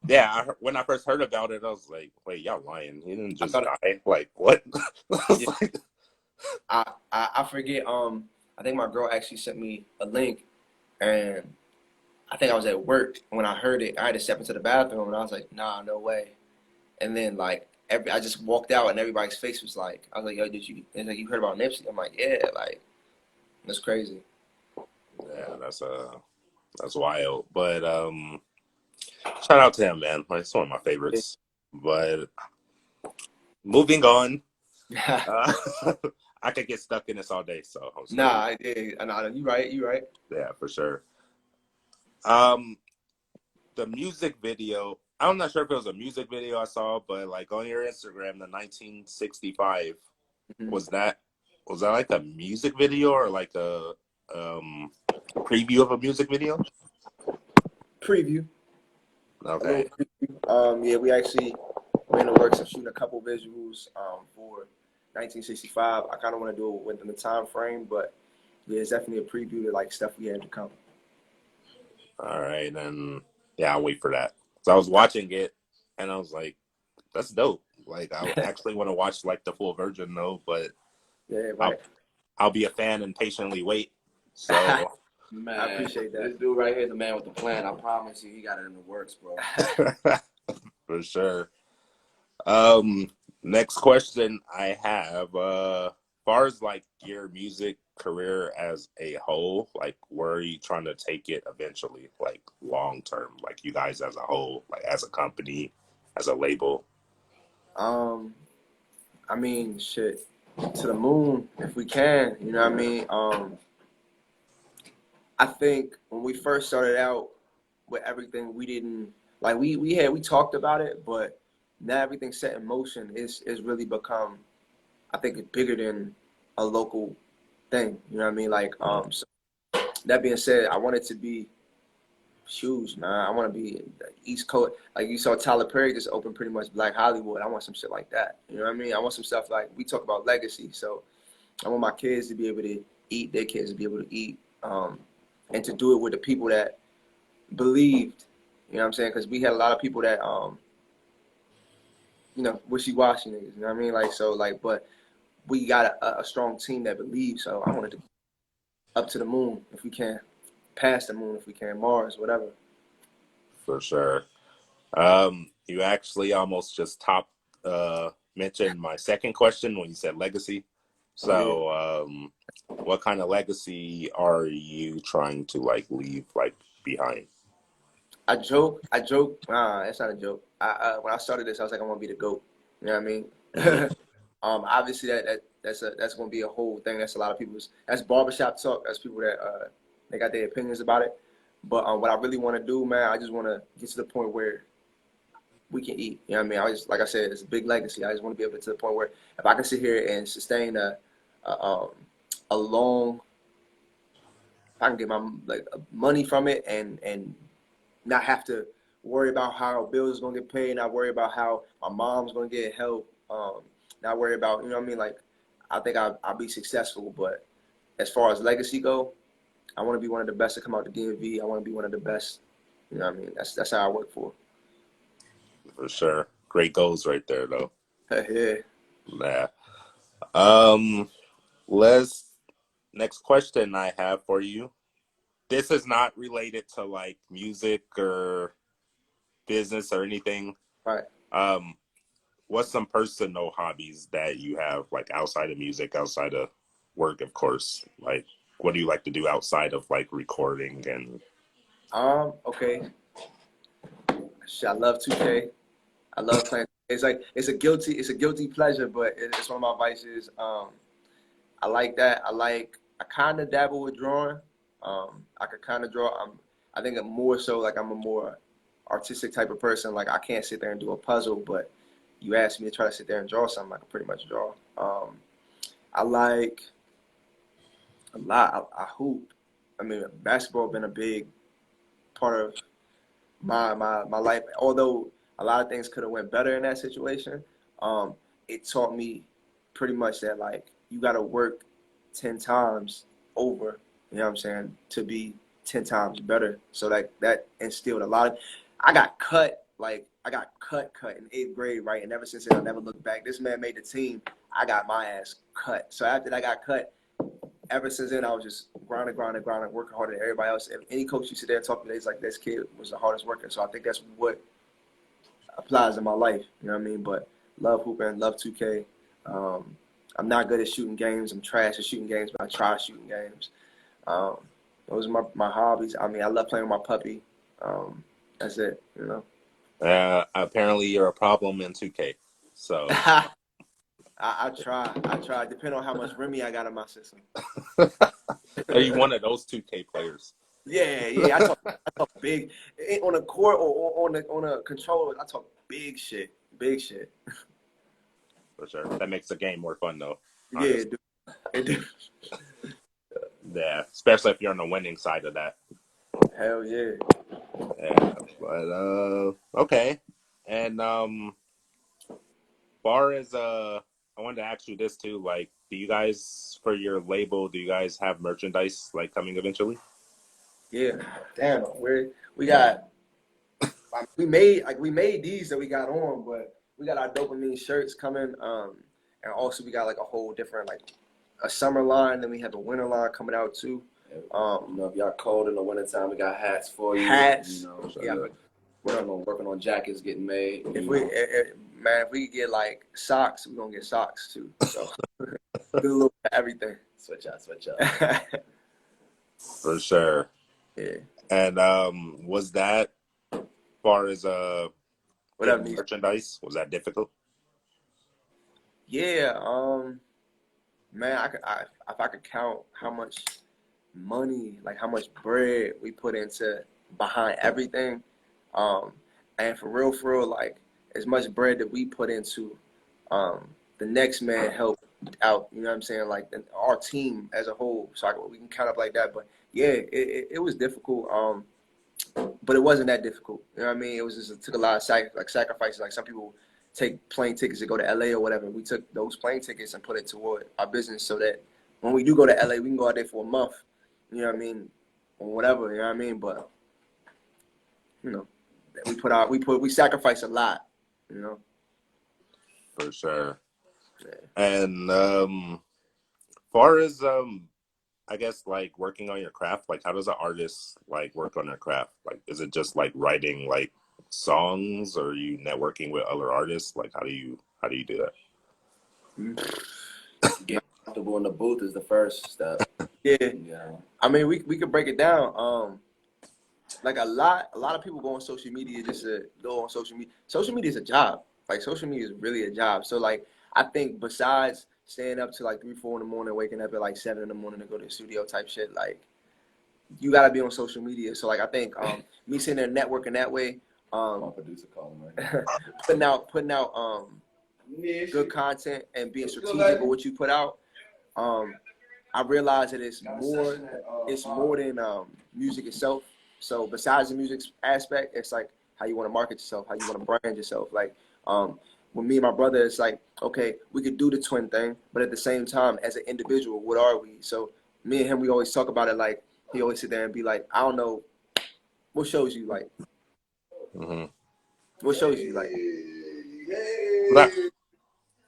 Yeah, when I first heard about it, I was like, "Wait, y'all lying? He didn't just die? Like what?" I forget. I think my girl actually sent me a link, and I think I was at work when I heard it. I had to step into the bathroom, and I was like, "Nah, no way." And then like I just walked out, and everybody's face was like, I was like, "Yo, did you?" And like, "You heard about Nipsey?" I'm like, "Yeah." Like that's crazy. Yeah, that's wild. But shout out to him, man. Like, it's one of my favorites. But moving on, I could get stuck in this all day. So nah, you right. Yeah, for sure. The music video. I'm not sure if it was a music video I saw, but like on your Instagram, the 1965 was that like a music video or like a preview of a music video? Preview. Okay. Yeah, we actually were in the works of shooting a couple visuals for 1965. I kind of want to do it within the time frame, but yeah, it's definitely a preview to like stuff we had to come. All right, and yeah, I'll wait for that. So I was watching it, and I was like, "That's dope." Like, I actually want to watch like the full version though, but yeah, right. I'll be a fan and patiently wait. So. Man, I appreciate that. This dude right here is the man with the plan. I promise you, he got it in the works, bro. For sure. Next question I have, far as like your music career as a whole, like where are you trying to take it eventually, like long term, like you guys as a whole, like as a company, as a label? I mean, shit, to the moon if we can. You know what I mean? I think when we first started out with everything, we didn't like we talked about it, but now everything's set in motion. It's really become, I think it's bigger than a local thing. You know what I mean? Like so that being said, I want it to be huge, man. I want to be East Coast. Like you saw Tyler Perry just open pretty much Black Hollywood. I want some shit like that. You know what I mean? I want some stuff like we talk about legacy. So I want my kids to be able to eat, their kids to be able to eat, and to do it with the people that believed. You know what I'm saying? Because we had a lot of people that, wishy-washy niggas. You know what I mean? Like so, like, but we got a strong team that believes. So I wanted to up to the moon if we can, past the moon if we can, Mars, whatever. For sure. You actually almost just mentioned my second question when you said legacy. So, what kind of legacy are you trying to like leave like behind? I joke. That's not a joke. When I started this, I was like, I want to be the GOAT. You know what I mean? Obviously that's going to be a whole thing. That's a lot of people's. That's barbershop talk. That's people that they got their opinions about it. But what I really want to do, man, I just want to get to the point where we can eat. You know what I mean? I just, like I said, it's a big legacy. I just want to be able to the point where if I can sit here and sustain a long, if I can get my money from it and not have to worry about how bills is gonna get paid, not worry about how my mom's gonna get help, not worry about, you know what I mean? Like, I think I'll be successful, but as far as legacy go, I want to be one of the best to come out the DMV. I want to be one of the best. You know what I mean? That's how I work for. For sure. Great goals right there, though. Yeah. Yeah. Um, let's next question I have for you. This is not related to like music or business or anything. Right. What's some personal hobbies that you have like outside of music, outside of work, of course? Like, what do you like to do outside of like recording and? Okay. Shit, I love 2K. I love playing. It's like it's a guilty pleasure, but it's one of my vices. I like that. I kind of dabble with drawing. I could kind of draw. I think I'm more so like I'm a more artistic type of person. Like I can't sit there and do a puzzle, but you ask me to try to sit there and draw something, I can pretty much draw. I like a lot. I hoop. I mean, basketball been a big part of my life. Although a lot of things could have went better in that situation, it taught me pretty much that like you got to work 10 times over. You know what I'm saying? To be 10 times better. So that instilled a lot of. I got cut in 8th grade, right? And ever since then, I never looked back. This man made the team. I got my ass cut. So after I got cut, ever since then, I was just grinding, working harder than everybody else. If any coach you sit there and talk to me, he's like, this kid was the hardest worker. So I think that's what applies in my life. You know what I mean? But love hooping, love 2K. I'm not good at shooting games. I'm trash at shooting games, but I try shooting games. Those are my hobbies. I mean, I love playing with my puppy. That's it, you know. Apparently, you're a problem in 2K. So I try. Depending on how much Remy I got in my system. are you one of those 2K players? Yeah. I talk big on the court or on a controller. I talk big shit. For sure. That makes the game more fun, though. Yeah, it do. Yeah, especially if you're on the winning side of that. Hell yeah. Yeah, but okay. And far as I wanted to ask you this too. Like, do you guys for your label? Do you guys have merchandise like coming eventually? Yeah. Damn. We got. We made these that we got on, but we got our Dopamean shirts coming. And also we got like a whole different like a summer line. Then we have a winter line coming out too. You know, if y'all cold in the wintertime, we got hats for you. Hats. You know, so Yeah. working on jackets getting made. If we get like socks, we're gonna get socks too. So do a little bit of everything. Switch out. For sure. Yeah. And was that far as What up, Niche? merchandise? Was that difficult? Yeah. Man, if I could count how much money, like how much bread we put into behind everything, and for real, like as much bread that we put into, the next man helped out. You know what I'm saying? Like our team as a whole. So we can count up like that. But yeah, it was difficult. But it wasn't that difficult. You know what I mean? It took a lot of sacrifices. Like some people take plane tickets to go to LA or whatever. We took those plane tickets and put it toward our business so that when we do go to LA, we can go out there for a month. You know what I mean? Or whatever. You know what I mean? But you know, we sacrifice a lot. You know. For sure. Yeah. And far as I guess like working on your craft, like how does an artist like work on their craft? Like is it just like writing like songs, or are you networking with other artists? Like how do you do that? Getting comfortable in the booth is the first step. Yeah. Yeah. I mean, we could break it down. Like a lot of people go on social media just to go on social media. Social media is a job. Like social media is really a job. So like I think besides staying up to like 3, 4 in the morning, waking up at like 7 in the morning to go to the studio type shit, like you gotta be on social media. So like I think me sitting there networking that way, My producer calling right putting out good content and being strategic with what you put out. I realize that it's more than music itself. So besides the music aspect, it's like how you want to market yourself, how you want to brand yourself. Like with me and my brother, it's like, okay, we could do the twin thing, but at the same time, as an individual, what are we? So me and him, we always talk about it. Like he always sit there and be like, I don't know, what shows you like? Mm-hmm. What shows you like? Nah.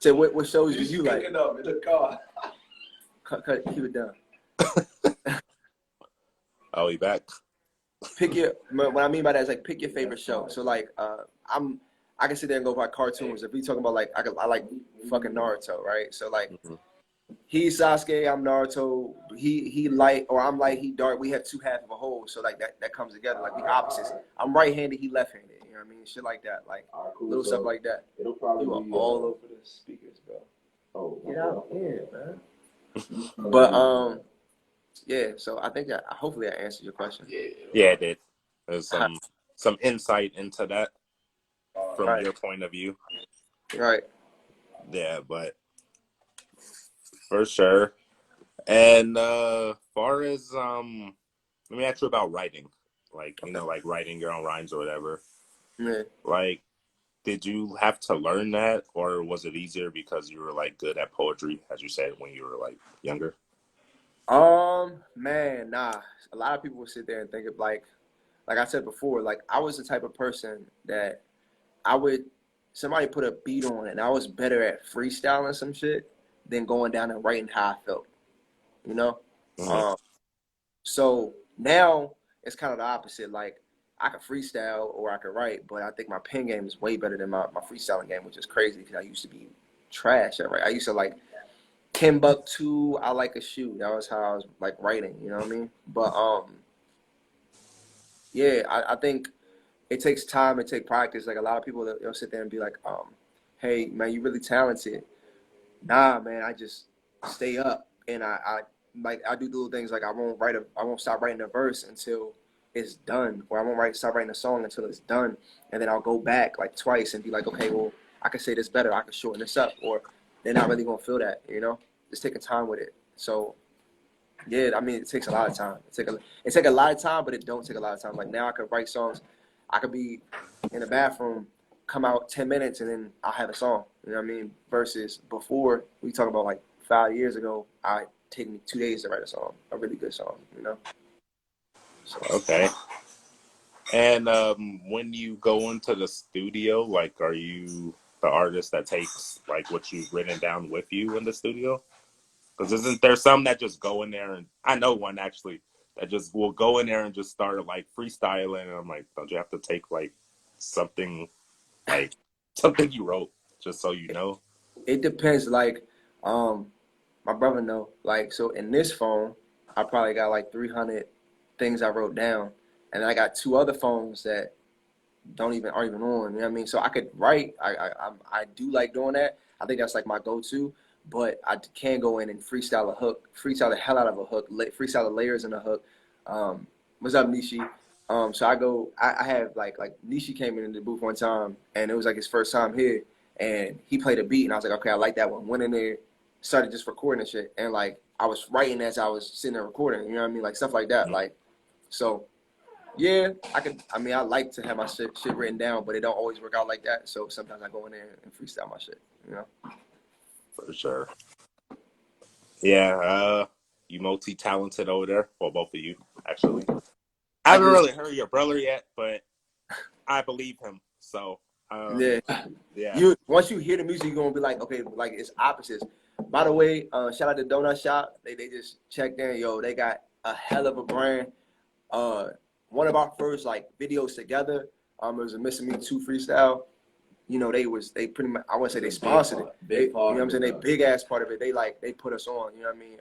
Say what shows do you like? Up in the car. Cut, keep it down. Oh, he back. Pick your. What I mean by that is like pick your favorite show. So like, I can sit there and go by cartoons. If we talking about like, I like fucking Naruto, right? So like, Mm-hmm. he's Sasuke, I'm Naruto. He light or I'm light, he dark. We have two halves of a whole, so like that comes together. Like we opposites. I'm right-handed, he left-handed. You know what I mean? Shit like that, like Cool. little stuff like that. It'll probably You are be all over the speakers, bro. Oh, Get out here, man. But yeah. So I think that hopefully I answered your question. Yeah, it did. There's some insight into that from Right. your point of view. Right. Yeah, but for sure. And far as let me ask you about writing. Like, you know, like writing your own rhymes or whatever. Yeah. Like, did you have to learn that, or was it easier because you were like good at poetry, as you said, when you were like younger? Man, nah. A lot of people would sit there and think of like I said before, like I was the type of person that I would somebody put a beat on and I was better at freestyling some shit than going down and writing how I felt. You know? Mm-hmm. So now it's kind of the opposite. Like I could freestyle or I could write, but I think my pen game is way better than my freestyling game, which is crazy because I used to be trash at writing. I used to like Timbuktu, I like a shoe. That was how I was like writing, you know what I mean? But yeah, I think it takes time, it takes practice. Like a lot of people they'll sit there and be like, hey man, you really talented. Nah, man, I just stay up and I do little things like I won't stop writing a verse until it's done, or I won't stop writing a song until it's done, and then I'll go back like twice and be like, okay, well, I can say this better, I can shorten this up, or they're not really gonna feel that, you know, just taking time with it. So yeah, I mean, it takes a lot of time. It take a lot of time, but it don't take a lot of time. Like now, I could write songs. I could be in the bathroom, come out 10 minutes, and then I'll have a song. You know what I mean? Versus before, we talk about like 5 years ago, I take me 2 days to write a song, a really good song. You know? So, Okay. And when you go into the studio, like, are you the artist that takes like what you've written down with you in the studio? Because isn't there some that just go in there, and I know one actually that just will go in there and just start like freestyling, and I'm like, don't you have to take like something like something you wrote just so you know? it depends. Like, my brother know. Like, so in this phone, I probably got like 300 things I wrote down, and I got two other phones that aren't even on. You know what I mean? So I could write. I do like doing that. I think that's like my go-to. But I can go in and freestyle a hook, freestyle the hell out of a hook, freestyle the layers in a hook. What's up, Nishi? So I have like Nishi came in the booth one time, and it was like his first time here, and he played a beat, and I was like, okay, I like that one. Went in there, started just recording and shit, and like I was writing as I was sitting there recording. You know what I mean? Like stuff like that. Like, so yeah, I like to have my shit written down, but it don't always work out like that. So sometimes I go in there and freestyle my shit. You know. For sure. Yeah, you multi-talented over there. Well, both of you, actually. I haven't really heard your brother yet, but I believe him. So, Yeah. yeah. Once you hear the music, you're gonna be like, okay, like it's opposites. By the way, shout out to Donut Shop. They just checked in. Yo, they got a hell of a brand. One of our first like videos together, it was a Missing Me 2 freestyle. You know, they pretty much, I wouldn't say they sponsored it. You know what I'm saying? They big ass part of it. They put us on, you know what I mean?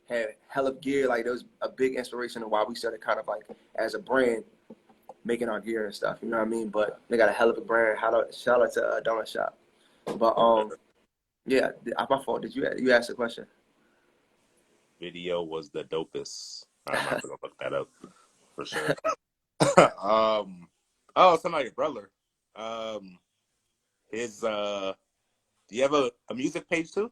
Had hell of gear. Like, there was a big inspiration of why we started kind of like as a brand making our gear and stuff, you know what I mean? But they got a hell of a brand. Shout out to Donut Shop. But yeah, my fault. Did you ask the question? Video was the dopest. I'm not gonna look that up for sure. Oh, somebody, your brother. His do you have a music page too?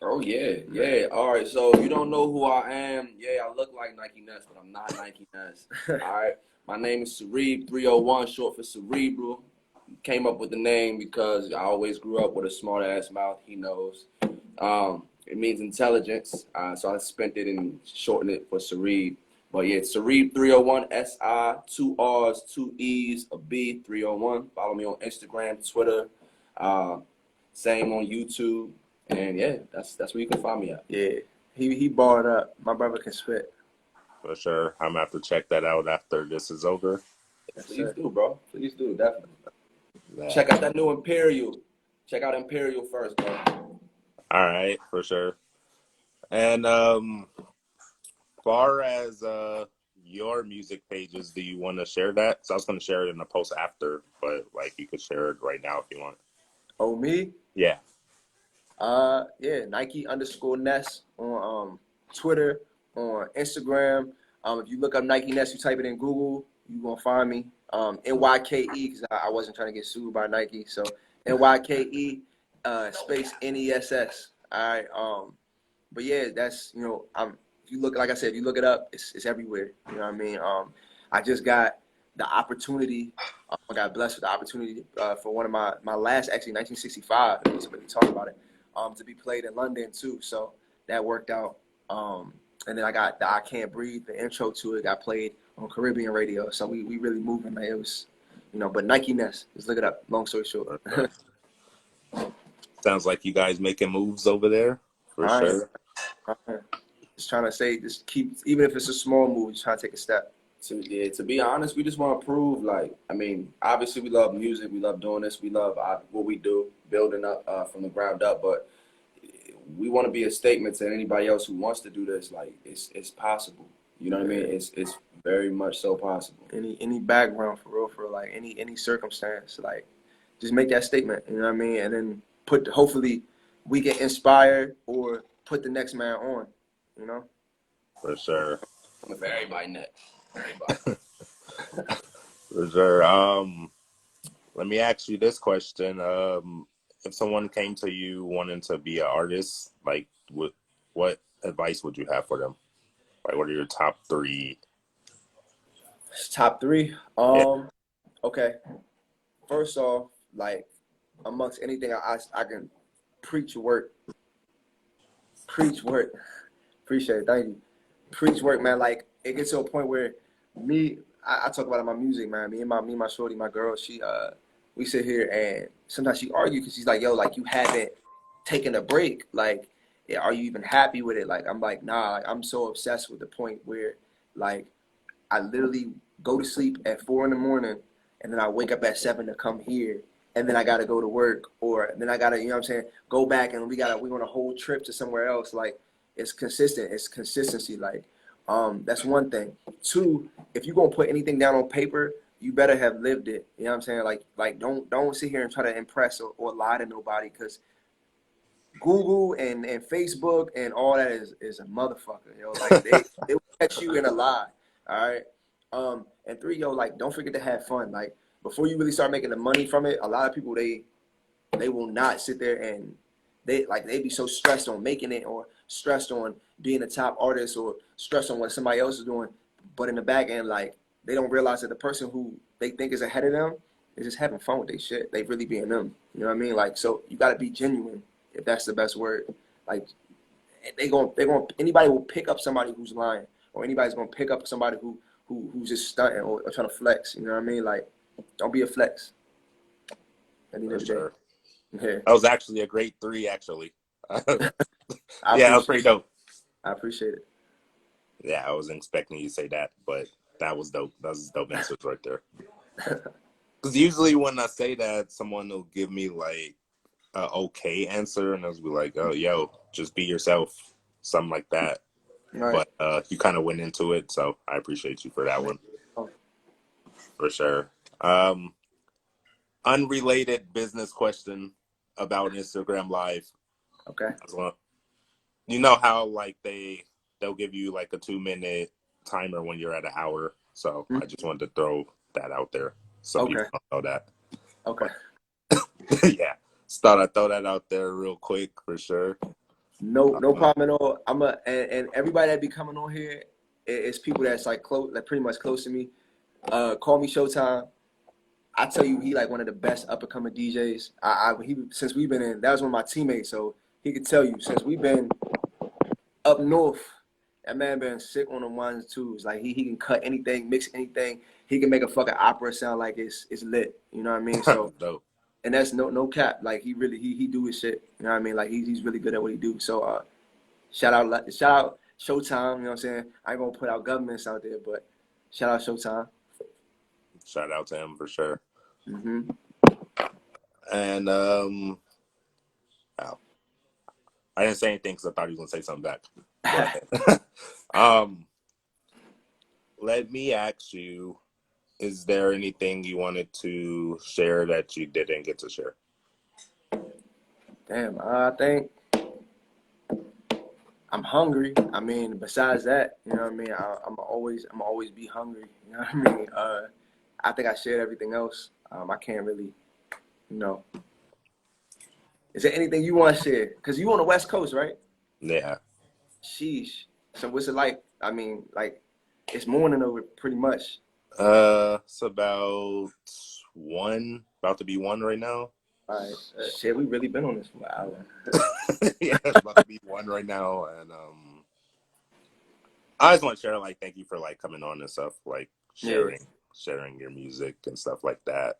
Oh yeah. All right, so you don't know who I am. Yeah, I look like Nyke Ness, but I'm not Nyke Ness. All right, my name is Cereb 301, short for Cerebral. Came up with the name because I always grew up with a smart ass mouth. He knows. It means intelligence. So I spent it and shortened it for Sareed. But yeah, it's Sareed 301, S-I, 2 R's, 2 E's, a B, 301. Follow me on Instagram, Twitter, same on YouTube. And yeah, that's where you can find me at. Yeah, he barred up. My brother can spit. For sure. I'm gonna have to check that out after this is over. Yes, Please sir. do, bro. Please do, definitely. Yeah. Check out that new Imperial. Check out Imperial first, bro. All right, for sure. And far as your music pages, do you want to share that? So I was going to share it in the post after, but like you could share it right now if you want. Oh, me? Yeah. Yeah, Nyke_Ness on Twitter, on Instagram. If you look up Nyke Ness, you type it in Google, you gonna find me. NYKE, because I wasn't trying to get sued by Nike, so NYKE space NESS. All right. But yeah, that's if you look, like I said, if you look it up, it's everywhere. You know what I mean? I just got the opportunity. I got blessed with the opportunity for one of my last, actually 1965. Somebody talked about it. To be played in London too, so that worked out. And then I got the I Can't Breathe, the intro to it, got played on Caribbean radio. So we really moving, man. It was, but Nyke Ness, just look it up. Long story short. Sounds like you guys making moves over there, for sure. Just trying to say, just keep, even if it's a small move, just trying to take a step. To be honest, we just want to prove, obviously we love music, we love doing this, we love what we do, building up from the ground up, but we want to be a statement to anybody else who wants to do this. Like, it's possible. You know what I mean? It's very much so possible. Any background, for real, like any circumstance, like just make that statement. You know what I mean? And then hopefully we get inspired or put the next man on. For sure. With everybody next. Everybody. For sure. Let me ask you this question. If someone came to you wanting to be an artist, like what advice would you have for them? Like, what are your top three? Top three. Yeah. Okay. First off, like amongst anything, I can preach work. Preach work. Appreciate it. Thank you. Preach work, man. Like it gets to a point where I talk about it in my music, man. Me and my shorty, my girl, we sit here and sometimes she argue because she's like, yo, like you haven't taken a break. Like, are you even happy with it? Like, I'm like, nah, like, I'm so obsessed with the point where like I literally go to sleep at 4 a.m. and then I wake up at 7 to come here. And then I got to go to work, or then I got to, you know what I'm saying, go back and we want a whole trip to somewhere else. Like, it's consistent. It's consistency. Like, that's one thing. Two, if you're going to put anything down on paper, you better have lived it. You know what I'm saying? Like don't sit here and try to impress or lie to nobody, because Google and Facebook and all that is a motherfucker. Like they will catch you in a lie. All right. And three, like don't forget to have fun. Like before you really start making the money from it, a lot of people they will not sit there and they be so stressed on making it, or stressed on being a top artist, or stressed on what somebody else is doing. But in the back end, like they don't realize that the person who they think is ahead of them is just having fun with their shit. They really being them. You know what I mean? Like, so you got to be genuine, if that's the best word. Like anybody will pick up somebody who's lying, or anybody's going to pick up somebody who's just stunting or trying to flex. You know what I mean? Like, don't be a flex. For sure. Yeah. That was actually a great three, actually. Yeah, that was pretty dope. I appreciate it. Yeah, I wasn't expecting you to say that, but that was dope. That was dope answers right there. Because usually when I say that, someone will give me like an okay answer, and I'll be like, "Oh, yo, just be yourself," something like that. Right. But you kind of went into it, so I appreciate you for that one. For sure. Unrelated business question about Instagram Live. Okay. You know how like they'll give you like a 2-minute timer when you're at an hour. So I just wanted to throw that out there so people don't know that. Okay. But, yeah, just thought I'd throw that out there real quick for sure. No problem at all. And everybody that be coming on here is people that's like close, like pretty much close to me. Call me Showtime. I tell you, he like one of the best up and coming DJs. Since we've been in, that was one of my teammates. So he could tell you since we've been up north. That man been sick on the ones and twos. Like he can cut anything, mix anything. He can make a fucking opera sound like it's lit. You know what I mean? So Dope. and that's no cap. Like he really he do his shit. You know what I mean? Like he's really good at what he do. So shout out Showtime. You know what I'm saying? I ain't gonna put out governments out there, but shout out Showtime. Shout out to him for sure. Mm-hmm. And wow. I didn't say anything because I thought he was gonna say something back. But, let me ask you: is there anything you wanted to share that you didn't get to share? Damn, I think I'm hungry. I mean, besides that, you know what I mean. I'm always be hungry. You know what I mean. I think I shared everything else. I can't really, you know. Is there anything you want to share? Cause you on the West Coast, right? Yeah. Sheesh. So what's it like? I mean, like, it's morning over pretty much. It's about to be one right now. All right. Shit, we really been on this for an hour. Yeah, it's about to be one right now, and I just want to share, like, thank you for like coming on and stuff, like sharing your music and stuff like that,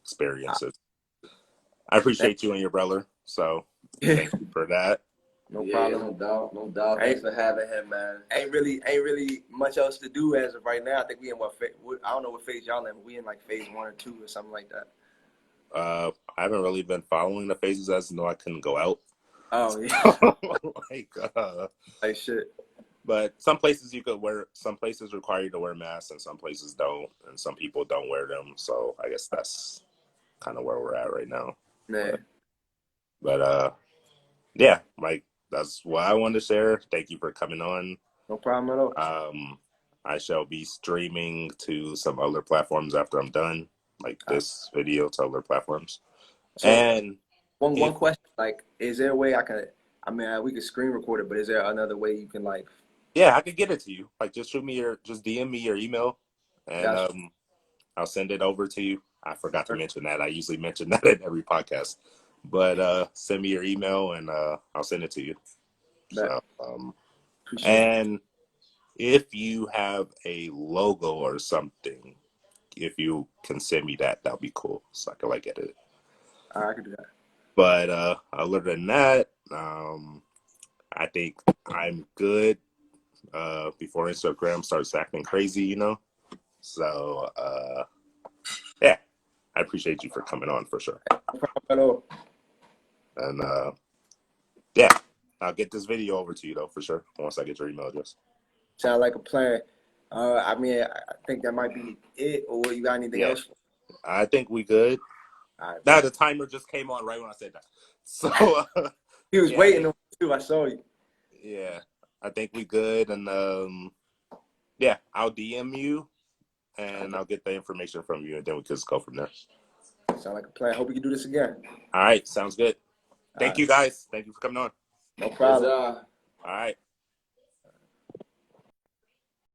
experiences. I appreciate you and your brother, so thank you for that. No Yeah, problem. no doubt. Thanks for having him, man. Ain't really much else to do as of right now. I think we in I don't know what phase y'all in. But we in like phase 1 or 2 or something like that. I haven't really been following the phases as I know I couldn't go out. Oh yeah. Like shit. But some places some places require you to wear masks and some places don't, and some people don't wear them. So I guess that's kind of where we're at right now. Man. But yeah, Mike, that's what I wanted to share. Thank you for coming on. No problem at all. I shall be streaming to some other platforms after I'm done, like this video to other platforms. So And one question, like, is there a way we could screen record it, but is there another way you can like? Yeah, I could get it to you. Like, just DM me your email, and I'll send it over to you. I forgot to mention that. I usually mention that in every podcast, but send me your email and I'll send it to you. So, and if you have a logo or something, if you can send me that, that'll be cool. So I can like edit it. I can do that. But other than that, I think I'm good. Before Instagram starts acting crazy, you know. So yeah, I appreciate you for coming on for sure. No problem at all. And yeah, I'll get this video over to you though for sure once I get your email address. Sound like a plan. I mean, I think that might be it. Or you got anything else? I think we good. Right, now the timer just came on right when I said that. So he was waiting on you. I saw you. Yeah, I think we good, and yeah, I'll DM you, and I'll get the information from you, and then we can just go from there. Sound like a plan. Hope we can do this again. All right, sounds good. Thank you, guys. Thank you for coming on. No problem. All right.